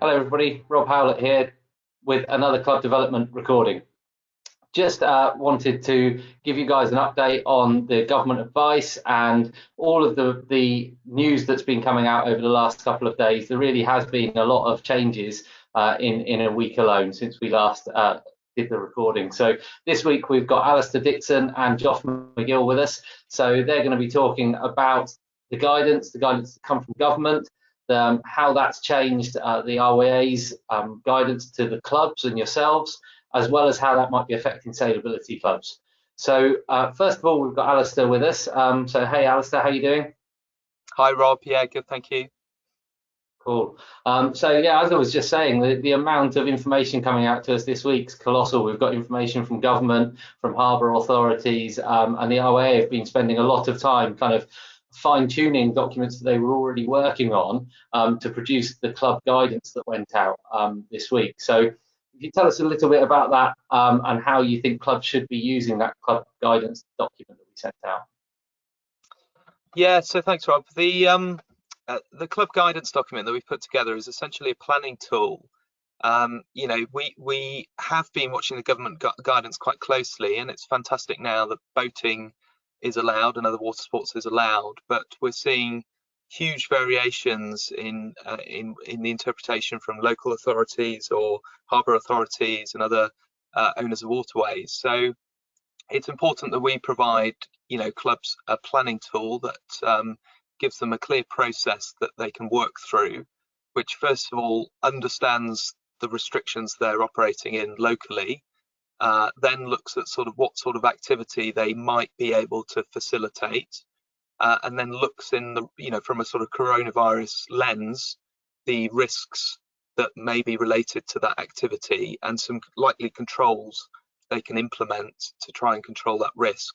Hello everybody, Rob Howlett here with another club development recording. Just wanted to give you guys an update on the government advice and all of the news that's been coming out over the last couple of days. There really has been a lot of changes in a week alone since we last did the recording. So this week we've got Alistair Dickson and Joff McGill with us. So they're going to be talking about the guidance that come from government, how that's changed the RYA's guidance to the clubs and yourselves, as well as how that might be affecting Saleability clubs. So first of all, we've got Alistair with us. So hey, Alistair, how are you doing? Hi, Rob. Yeah, good, thank you. Cool. So yeah, as I was just saying, the amount of information coming out to us this week's colossal. We've got information from government, from harbour authorities, and the RYA have been spending a lot of time kind of fine-tuning documents that they were already working on to produce the club guidance that went out this week. So if you tell us a little bit about that and how you think clubs should be using that club guidance document that we sent out. Yeah, so thanks, Rob. The club guidance document that we've put together is essentially a planning tool. You know, we have been watching the government guidance quite closely, and it's fantastic now that boating is allowed and other water sports is allowed, but we're seeing huge variations in the interpretation from local authorities or harbour authorities and other owners of waterways. So it's important that we provide, you know, clubs a planning tool that gives them a clear process that they can work through, which first of all understands the restrictions they're operating in locally, then looks at sort of what sort of activity they might be able to facilitate, and then looks in the, you know, from a sort of coronavirus lens, the risks that may be related to that activity and some likely controls they can implement to try and control that risk.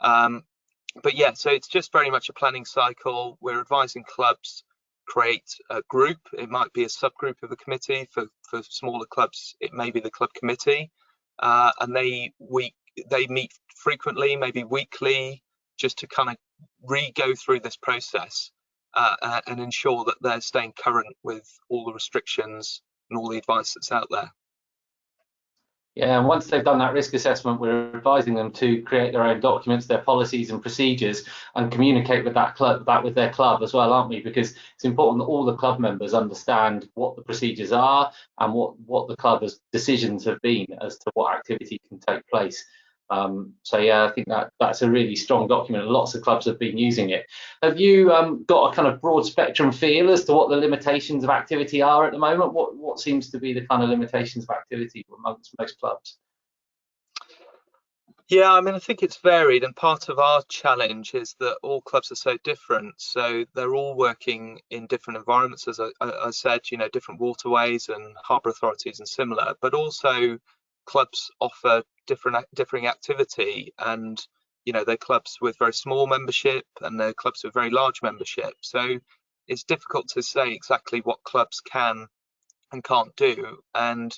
But yeah, so it's just very much a planning cycle. We're advising clubs create a group. It might be a subgroup of a committee. For smaller clubs, it may be the club committee, and they meet frequently, maybe weekly, just to kind of go through this process and ensure that they're staying current with all the restrictions and all the advice that's out there. Yeah, and once they've done that risk assessment, we're advising them to create their own documents, their policies and procedures, and communicate with with their club as well, aren't we? Because it's important that all the club members understand what the procedures are and what the club's decisions have been as to what activity can take place. So yeah, I think that's a really strong document. Lots of clubs have been using it. Have you got a kind of broad spectrum feel as to what the limitations of activity are at the moment? What seems to be the kind of limitations of activity amongst most clubs? Yeah, I mean, I think it's varied, and part of our challenge is that all clubs are so different. So they're all working in different environments, as I said, you know, different waterways and harbour authorities and similar, but also clubs offer differing activity, and you know, they're clubs with very small membership and they're clubs with very large membership. So it's difficult to say exactly what clubs can and can't do, and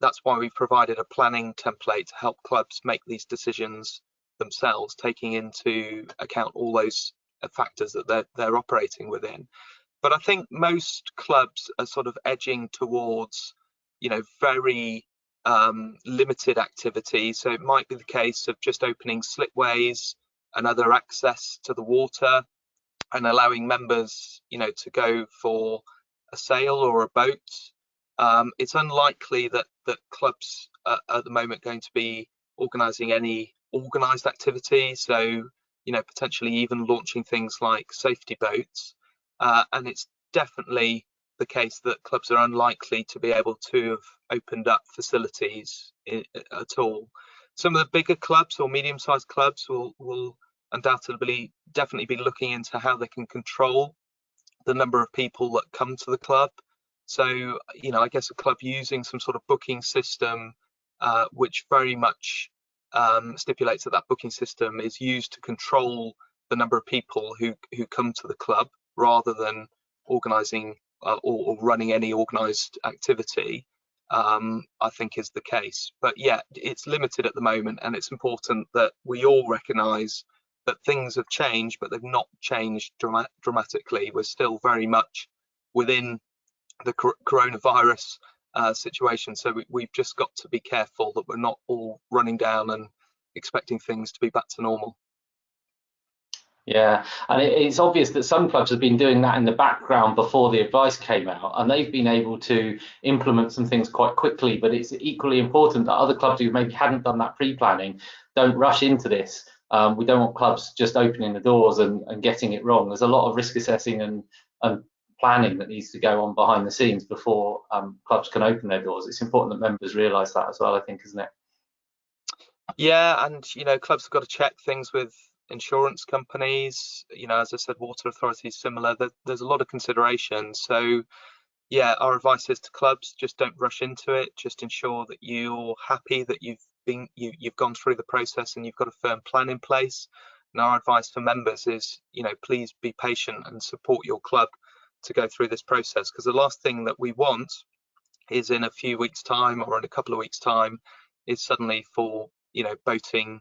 that's why we've provided a planning template to help clubs make these decisions themselves, taking into account all those factors that they're operating within. But I think most clubs are sort of edging towards, you know, very limited activity. So it might be the case of just opening slipways and other access to the water and allowing members, you know, to go for a sail or a boat. It's unlikely that clubs are at the moment going to be organising any organised activity, so you know, potentially even launching things like safety boats, and it's definitely the case that clubs are unlikely to be able to have opened up facilities at all. Some of the bigger clubs or medium-sized clubs will undoubtedly definitely be looking into how they can control the number of people that come to the club. So, you know, I guess a club using some sort of booking system, which very much stipulates that booking system is used to control the number of people who come to the club, rather than organising or running any organised activity, I think is the case. But yeah, it's limited at the moment, and it's important that we all recognise that things have changed, but they've not changed dramatically. We're still very much within the coronavirus situation. So we've just got to be careful that we're not all running down and expecting things to be back to normal. Yeah, and it's obvious that some clubs have been doing that in the background before the advice came out, and they've been able to implement some things quite quickly. But it's equally important that other clubs who maybe hadn't done that pre-planning don't rush into this. We don't want clubs just opening the doors and getting it wrong. There's a lot of risk assessing and planning that needs to go on behind the scenes before clubs can open their doors. It's important that members realise that as well, I think, isn't it? Yeah, and clubs have got to check things with insurance companies. As I said, water authorities similar. There's a lot of considerations. So yeah, our advice is to clubs: just don't rush into it. Just ensure that you're happy that you've gone through the process and you've got a firm plan in place. And our advice for members is, please be patient and support your club to go through this process, because the last thing that we want is in a few weeks' time or in a couple of weeks' time is suddenly for boating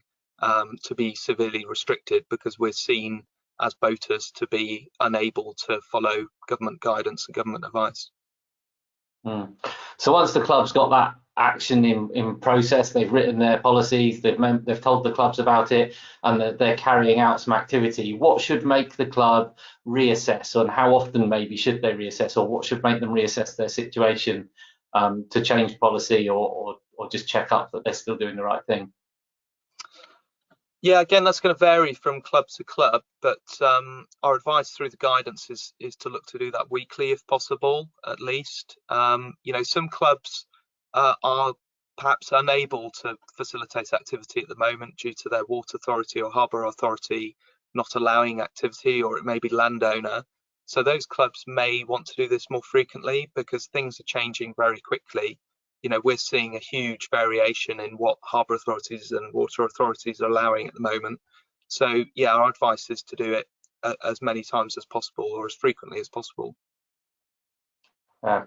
to be severely restricted because we're seen as boaters to be unable to follow government guidance and government advice. So once the club's got that action in process, they've written their policies, they've told the clubs about it, and they're carrying out some activity. What should make the club reassess, and how often maybe should they reassess, or what should make them reassess their situation to change policy or just check up that they're still doing the right thing? Yeah, again, that's going to vary from club to club, but our advice through the guidance is to look to do that weekly if possible, at least. Some clubs are perhaps unable to facilitate activity at the moment due to their water authority or harbour authority not allowing activity, or it may be landowner. So those clubs may want to do this more frequently because things are changing very quickly. We're seeing a huge variation in what harbour authorities and water authorities are allowing at the moment. So yeah, our advice is to do it as many times as possible or as frequently as possible.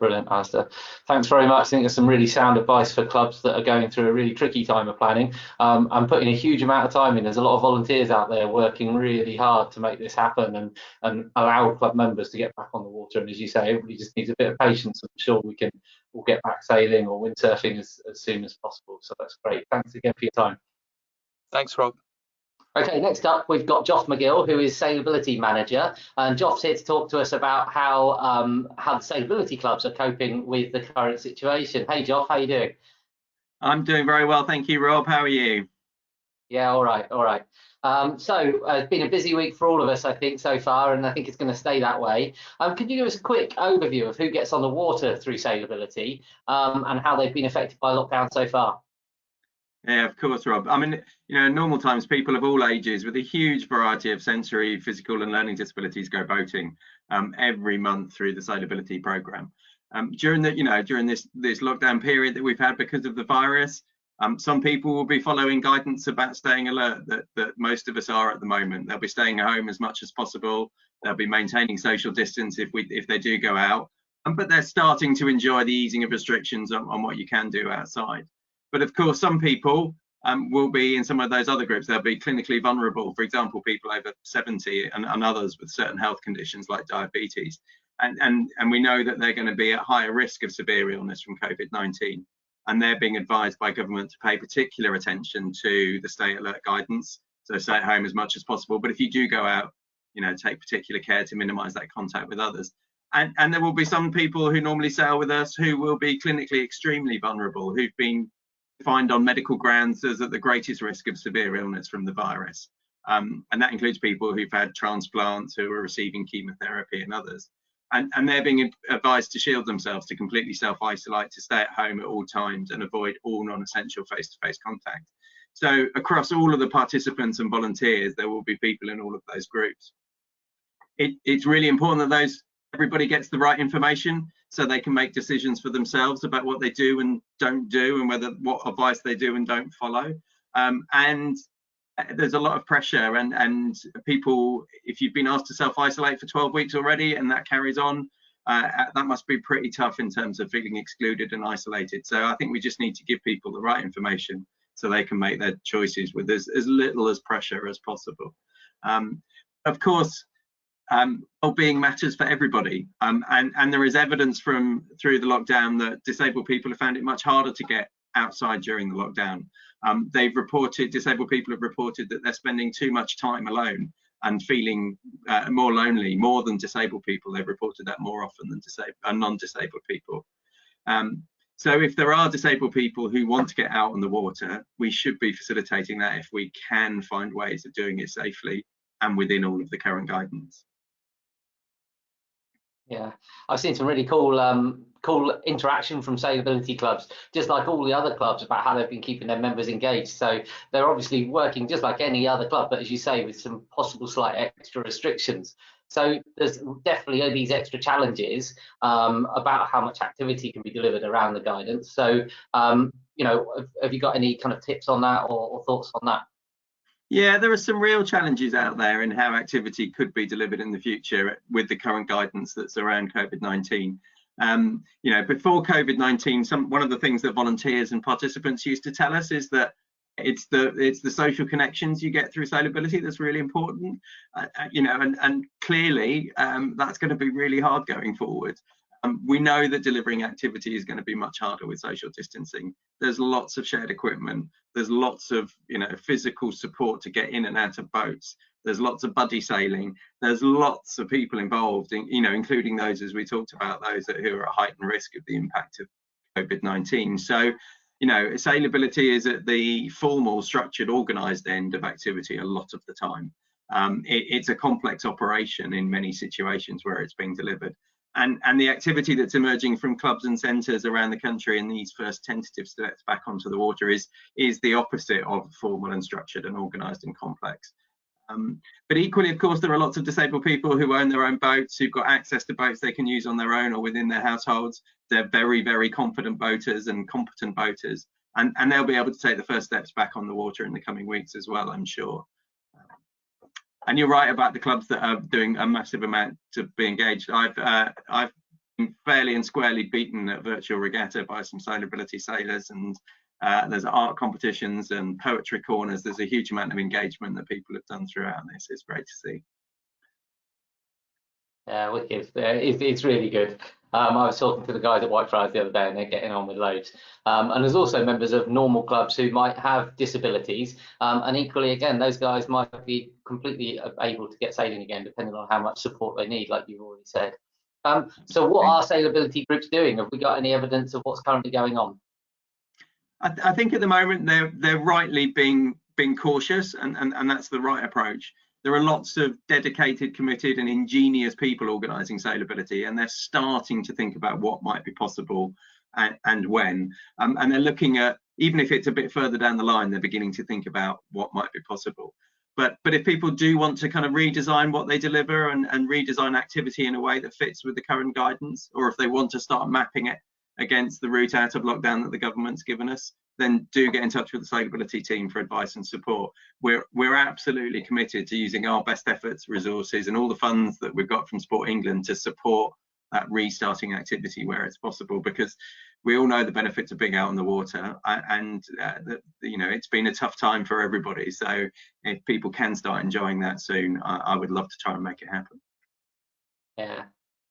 Brilliant, Alistair. Thanks very much. I think there's some really sound advice for clubs that are going through a really tricky time of planning. I'm putting a huge amount of time in. There's a lot of volunteers out there working really hard to make this happen and allow club members to get back on the water. And as you say, everybody just needs a bit of patience. I'm sure we'll get back sailing or windsurfing as soon as possible. So that's great. Thanks again for your time. Thanks, Rob. Okay, next up we've got Joff McGill, who is Sailability Manager, and Joff's here to talk to us about how the sailability clubs are coping with the current situation. Hey Joff, how you doing? I'm doing very well, thank you, Rob. How are you? Yeah, all right. So it's been a busy week for all of us, I think, so far, and I think it's going to stay that way. Could you give us a quick overview of who gets on the water through Sailability and how they've been affected by lockdown so far? Yeah, of course, Rob. I mean, in normal times, people of all ages with a huge variety of sensory, physical and learning disabilities go boating every month through the Sailability programme. During this lockdown period that we've had because of the virus, some people will be following guidance about staying alert that most of us are at the moment. They'll be staying at home as much as possible. They'll be maintaining social distance if they do go out, but they're starting to enjoy the easing of restrictions on what you can do outside. But of course, some people will be in some of those other groups. They'll be clinically vulnerable, for example, people over 70 and others with certain health conditions like diabetes. And we know that they're going to be at higher risk of severe illness from COVID-19. And they're being advised by government to pay particular attention to the stay alert guidance. So stay at home as much as possible. But if you do go out, take particular care to minimise that contact with others. And there will be some people who normally sail with us who will be clinically extremely vulnerable, who've been defined on medical grounds as at the greatest risk of severe illness from the virus. And that includes people who've had transplants, who are receiving chemotherapy and others. And they're being advised to shield themselves, to completely self-isolate, to stay at home at all times and avoid all non-essential face-to-face contact. So across all of the participants and volunteers, there will be people in all of those groups. It's really important that everybody gets the right information so they can make decisions for themselves about what they do and don't do, and what advice they do and don't follow. And there's a lot of pressure, and people, if you've been asked to self-isolate for 12 weeks already and that carries on, that must be pretty tough in terms of feeling excluded and isolated. So I think we just need to give people the right information so they can make their choices with as little as pressure as possible. Of course, well-being matters for everybody, and there is evidence through the lockdown that disabled people have found it much harder to get outside during the lockdown. Disabled people have reported that they're spending too much time alone and feeling more lonely, more than disabled people. They've reported that more often than non-disabled people. So if there are disabled people who want to get out on the water, we should be facilitating that if we can find ways of doing it safely and within all of the current guidance. Yeah, I've seen some really cool interaction from Sailability clubs, just like all the other clubs, about how they've been keeping their members engaged. So they're obviously working just like any other club, but as you say, with some possible slight extra restrictions. So there's definitely these extra challenges about how much activity can be delivered around the guidance. So, you know, have you got any kind of tips on that or thoughts on that? Yeah, there are some real challenges out there in how activity could be delivered in the future with the current guidance that's around COVID-19. You know, before COVID-19, one of the things that volunteers and participants used to tell us is that it's the social connections you get through Sailability that's really important. You know, and clearly that's going to be really hard going forward. We know that delivering activity is going to be much harder with social distancing. There's lots of shared equipment. There's lots of, you know, physical support to get in and out of boats. There's lots of buddy sailing. There's lots of people involved, you know, including those, as we talked about, those who are at heightened risk of the impact of COVID-19. So, you know, Sailability is at the formal, structured, organised end of activity a lot of the time. It's a complex operation in many situations where it's being delivered. And the activity that's emerging from clubs and centres around the country in these first tentative steps back onto the water is the opposite of formal and structured and organised and complex. But equally, of course, there are lots of disabled people who own their own boats, who've got access to boats they can use on their own or within their households. They're very, very confident boaters and competent boaters, and they'll be able to take the first steps back on the water in the coming weeks as well, I'm sure. And you're right about the clubs that are doing a massive amount to be engaged. I've been fairly and squarely beaten at virtual regatta by some Sailability sailors, and there's art competitions and poetry corners. There's a huge amount of engagement that people have done throughout this. It's great to see. Yeah, wicked. It's really good. I was talking to the guys at Whitefriars the other day, and they're getting on with loads. And there's also members of normal clubs who might have disabilities, and equally, again, those guys might be completely able to get sailing again, depending on how much support they need, like you've already said. So what are Sailability groups doing? Have we got any evidence of what's currently going on? I think at the moment they're rightly being cautious, and that's the right approach. There are lots of dedicated, committed and ingenious people organising Sailability, and they're starting to think about what might be possible and when. And they're looking at, even if it's a bit further down the line, they're beginning to think about what might be possible. But if people do want to kind of redesign what they deliver and redesign activity in a way that fits with the current guidance, or if they want to start mapping it against the route out of lockdown that the government's given us, then do get in touch with the Sailability team for advice and support. We're absolutely committed to using our best efforts, resources and all the funds that we've got from Sport England to support that restarting activity where it's possible, because we all know the benefits of being out on the water, and you know, it's been a tough time for everybody. So if people can start enjoying that soon, I would love to try and make it happen. Yeah.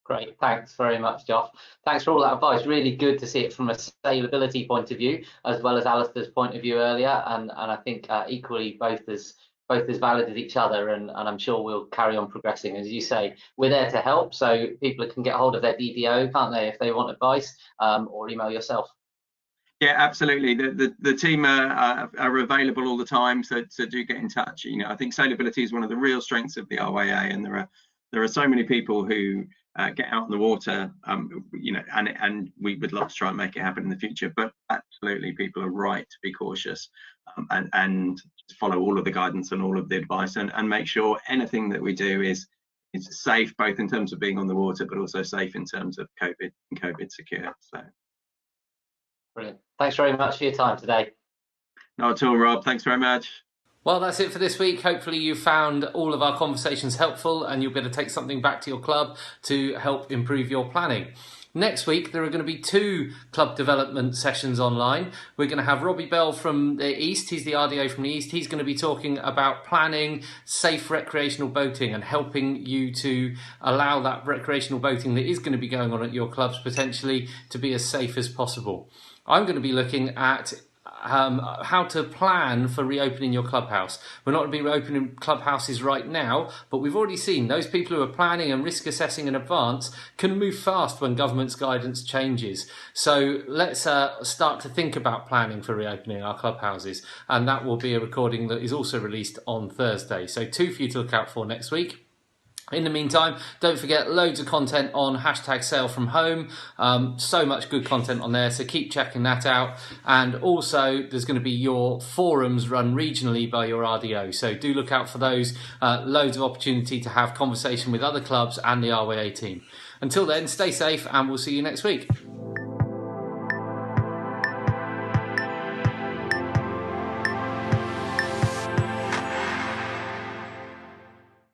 Great, thanks very much, Joff. Thanks for all that advice. Really good to see it from a Sailability point of view, as well as Alistair's point of view earlier. And I think equally both as valid as each other. And I'm sure we'll carry on progressing. As you say, we're there to help, so people can get hold of their DDO, can't they, if they want advice, or email yourself. Yeah, absolutely. The team are available all the time, so do get in touch. You know, I think Sailability is one of the real strengths of the RYA, and there are so many people who get out on the water, you know, and we would love to try and make it happen in the future. But absolutely, people are right to be cautious and follow all of the guidance and all of the advice, and make sure anything that we do is safe, both in terms of being on the water, but also safe in terms of COVID and COVID secure. So, brilliant. Thanks very much for your time today. Not at all, Rob. Thanks very much. Well, that's it for this week. Hopefully you found all of our conversations helpful, and you'll be able to take something back to your club to help improve your planning. Next week, there are going to be 2 club development sessions online. We're going to have Robbie Bell from the East. He's the RDO from the East. He's going to be talking about planning safe recreational boating and helping you to allow that recreational boating that is going to be going on at your clubs potentially to be as safe as possible. I'm going to be looking at how to plan for reopening your clubhouse. We're not going to be reopening clubhouses right now, but we've already seen those people who are planning and risk assessing in advance can move fast when government's guidance changes. So let's start to think about planning for reopening our clubhouses, and that will be a recording that is also released on Thursday. So 2 for you to look out for next week. In the meantime, don't forget loads of content on #SailFromHome. So much good content on there, so keep checking that out. And also, there's going to be your forums run regionally by your RDO. So do look out for those. Loads of opportunity to have conversation with other clubs and the RYA team. Until then, stay safe and we'll see you next week.